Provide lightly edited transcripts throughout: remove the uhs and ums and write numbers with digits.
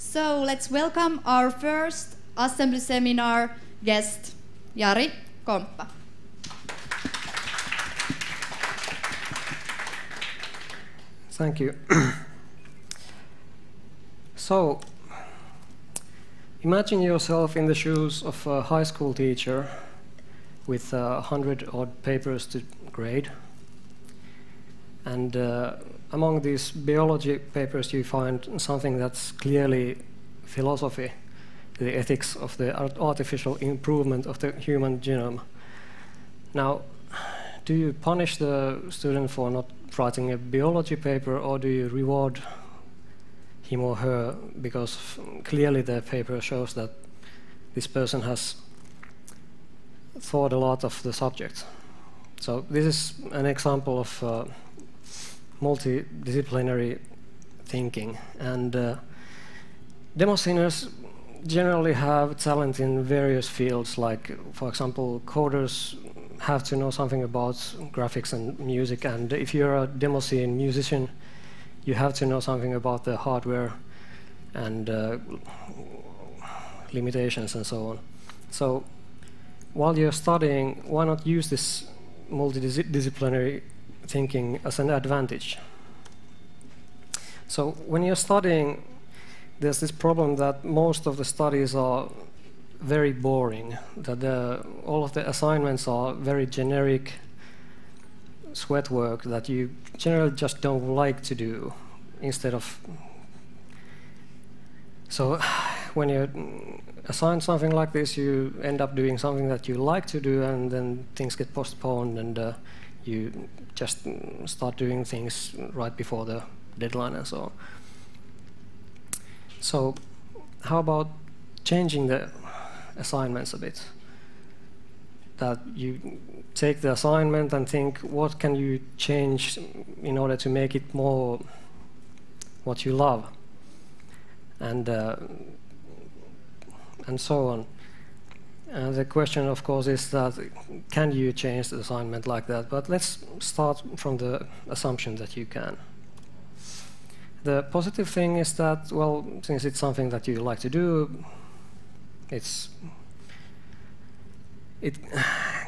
So let's welcome our first assembly seminar guest, Jari, Komppa. Thank you. So, imagine yourself in the shoes of a high school teacher with 100 odd papers to grade. And among these biology papers you find something that's clearly philosophy, the ethics of the artificial improvement of the human genome. Now, do you punish the student for not writing a biology paper, or do you reward him or her because clearly the paper shows that this person has thought a lot of the subject? So this is an example of multidisciplinary thinking, and Demosceners generally have talent in various fields, like, for example, coders have to know something about graphics and music, and if you're a Demoscene musician, you have to know something about the hardware and limitations and so on. So while you're studying, why not use this multidisciplinary thinking as an advantage? So when you're studying, there's this problem that most of the studies are very boring, that all of the assignments are very generic sweat work that you generally just don't like to do. So when you assign something like this, you end up doing something that you like to do, and then things get postponed, and you just start doing things right before the deadline and so on. So how about changing the assignments a bit? That you take the assignment and think, what can you change in order to make it more what you love, and so on. And the question, of course, is that can you change the assignment like that? But let's start from the assumption that you can. The positive thing is that, well, since it's something that you like to do, it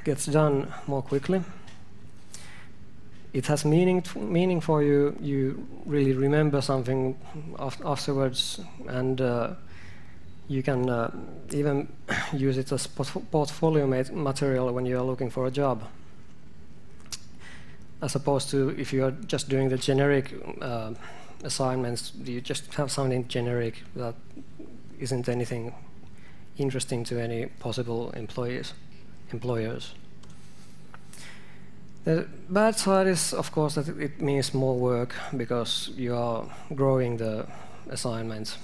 gets done more quickly. It has meaning for you. You really remember something afterwards, and you can even use it as portfolio material when you are looking for a job, as opposed to if you are just doing the generic assignments. You just have something generic that isn't anything interesting to any possible employers. The bad side is, of course, that it means more work because you are growing the assignments.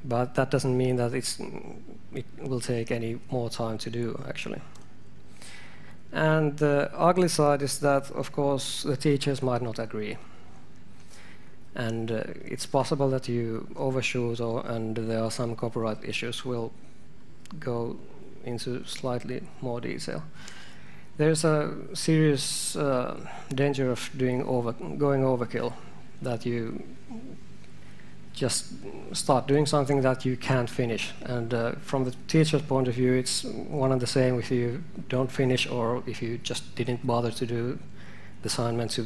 But that doesn't mean that it will take any more time to do, actually. And the ugly side is that, of course, the teachers might not agree. And it's possible that you overshoot, and there are some copyright issues. We'll go into slightly more detail. There's a serious danger of going overkill, that you just start doing something that you can't finish. And from the teacher's point of view, it's one and the same if you don't finish or if you just didn't bother to do the assignment to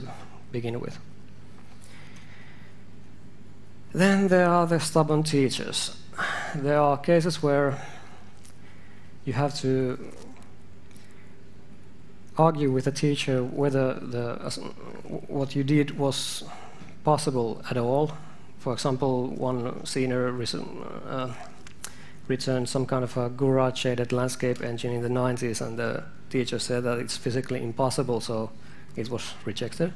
begin with. Then there are the stubborn teachers. There are cases where you have to argue with the teacher whether what you did was possible at all. For example, one senior returned some kind of a garage-shaded landscape engine in the 90s, and the teacher said that it's physically impossible, so it was rejected.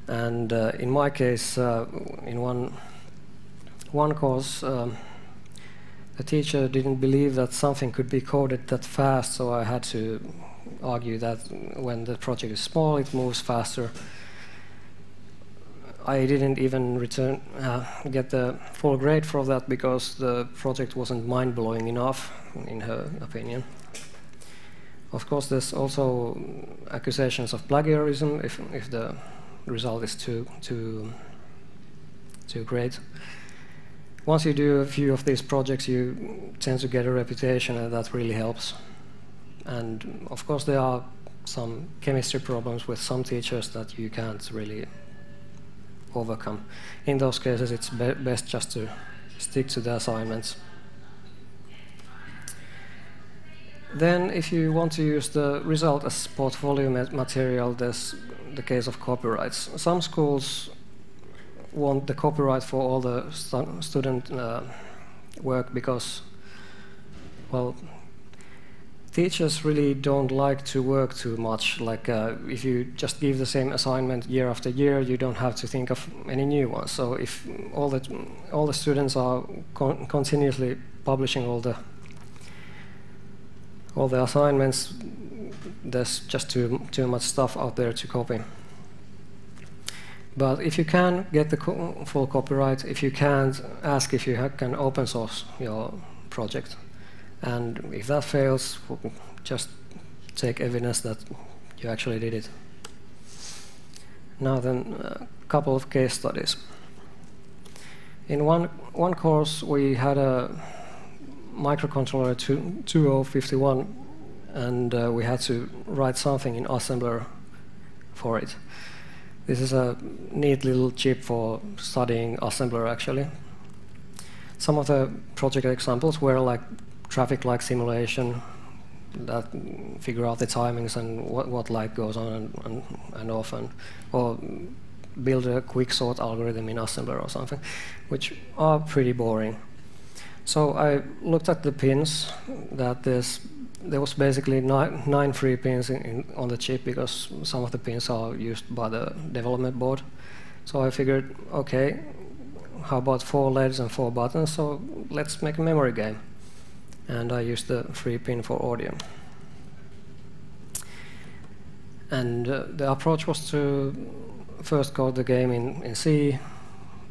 And in my case, in one course, the teacher didn't believe that something could be coded that fast, so I had to argue that when the project is small, it moves faster. I didn't even get the full grade for that because the project wasn't mind-blowing enough, in her opinion. Of course, there's also accusations of plagiarism if the result is too great. once you do a few of these projects, you tend to get a reputation, and that really helps. And of course, there are some chemistry problems with some teachers that you can't really overcome. In those cases, it's best just to stick to the assignments. Then, if you want to use the result as portfolio material, there's the case of copyrights. Some schools want the copyright for all the student work because, well, teachers really don't like to work too much. Like if you just give the same assignment year after year, you don't have to think of any new ones. So if all the students are continuously publishing all the assignments, there's just too much stuff out there to copy. But if you can get the full copyright, if you can't, ask if you can open source your project. And if that fails, just take evidence that you actually did it. Now then, a couple of case studies. In one course, we had a microcontroller 2051, and we had to write something in assembler for it. This is a neat little chip for studying assembler, actually. Some of the project examples were like traffic light simulation that figure out the timings and what light goes on and off, or build a quick sort algorithm in assembler or something, which are pretty boring. So I looked at the pins that there was basically nine free pins on the chip because some of the pins are used by the development board. So I figured, okay, how about 4 LEDs and 4 buttons? So let's make a memory game. And I used the free pin for audio. And the approach was to first code the game in C,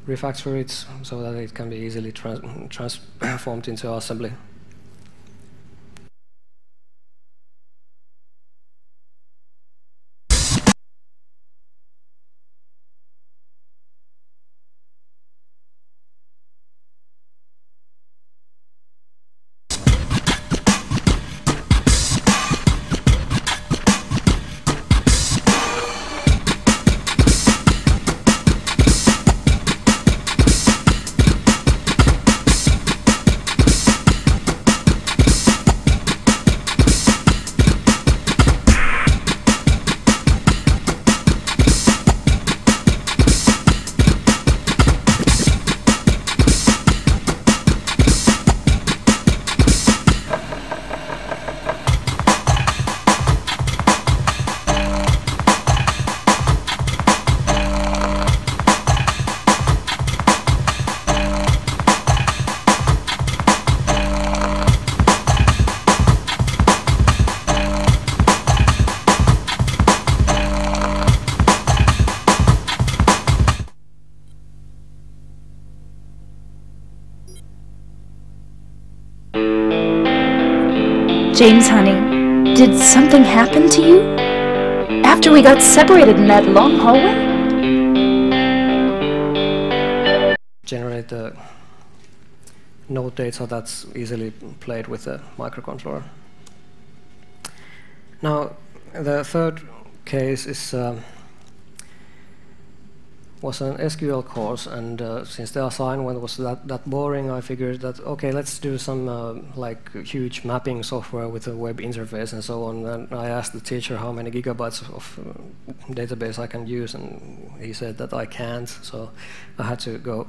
refactor it so that it can be easily transformed into assembly. James, honey, did something happen to you? After we got separated in that long hallway? Generate the node data that's easily played with the microcontroller. Now, the third case is was an SQL course, and since the assignment was that boring, I figured that, okay, let's do some like huge mapping software with a web interface and so on. And I asked the teacher how many gigabytes of database I can use, and he said that I can't, so I had to go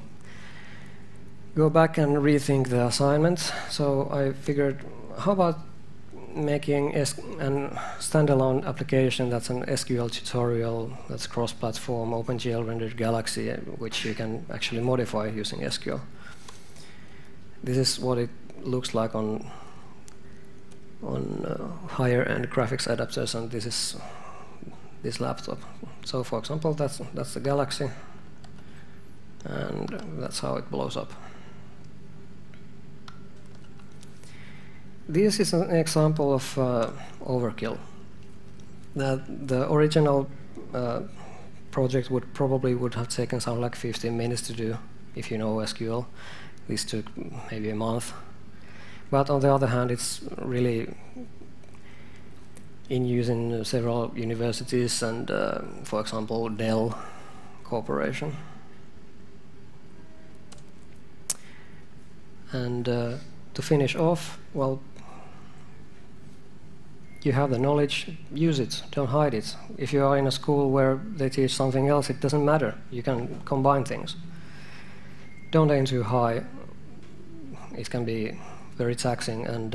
back and rethink the assignment. So I figured, how about making a standalone application that's an SQL tutorial that's cross-platform, OpenGL rendered Galaxy, which you can actually modify using SQL. This is what it looks like on higher-end graphics adapters, and this is this laptop. So, for example, that's the Galaxy, and that's how it blows up. This is an example of overkill. The original project would have taken something like 15 minutes to do if you know SQL. This took maybe a month. But on the other hand, it's really in use in several universities and, for example, Dell Corporation. And to finish off, well, you have the knowledge, use it, don't hide it. If you are in a school where they teach something else, it doesn't matter. You can combine things. Don't aim too high. It can be very taxing, and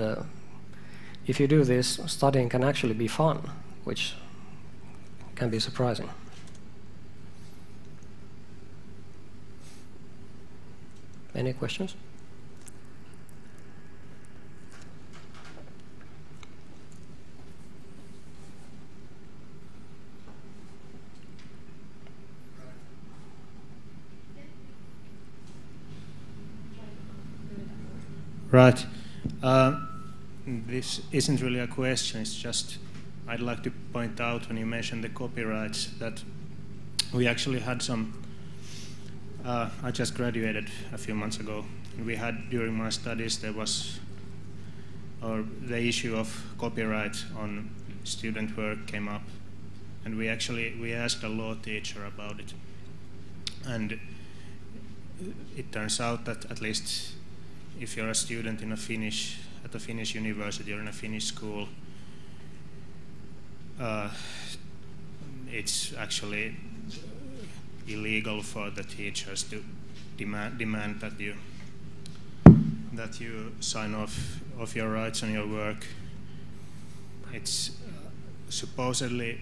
if you do this, studying can actually be fun, which can be surprising. Any questions? Right. This isn't really a question, it's just I'd like to point out when you mentioned the copyrights that we actually had some, I just graduated a few months ago, and we had during my studies there was, or the issue of copyright on student work came up, and we asked a law teacher about it, and it turns out that at least if you're a student in at a Finnish university or in a Finnish school, it's actually illegal for the teachers to demand that you sign off your rights on your work. It's supposedly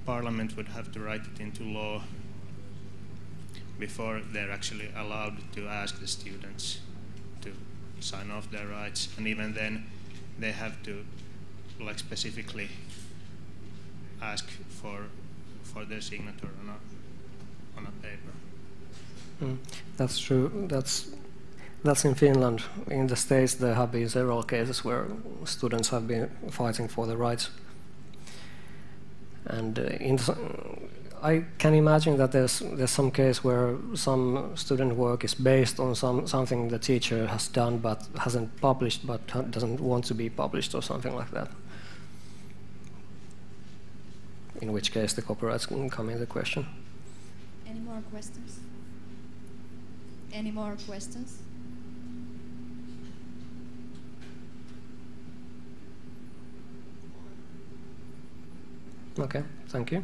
Parliament would have to write it into law before they're actually allowed to ask the students to sign off their rights, and even then they have to like specifically ask for their signature on a paper. That's true. That's in Finland. In the States there have been several cases where students have been fighting for their rights, and I can imagine that there's some case where some student work is based on something the teacher has done but hasn't published, but doesn't want to be published or something like that. In which case the copyrights can come into question. Any more questions? Any more questions? Okay, thank you.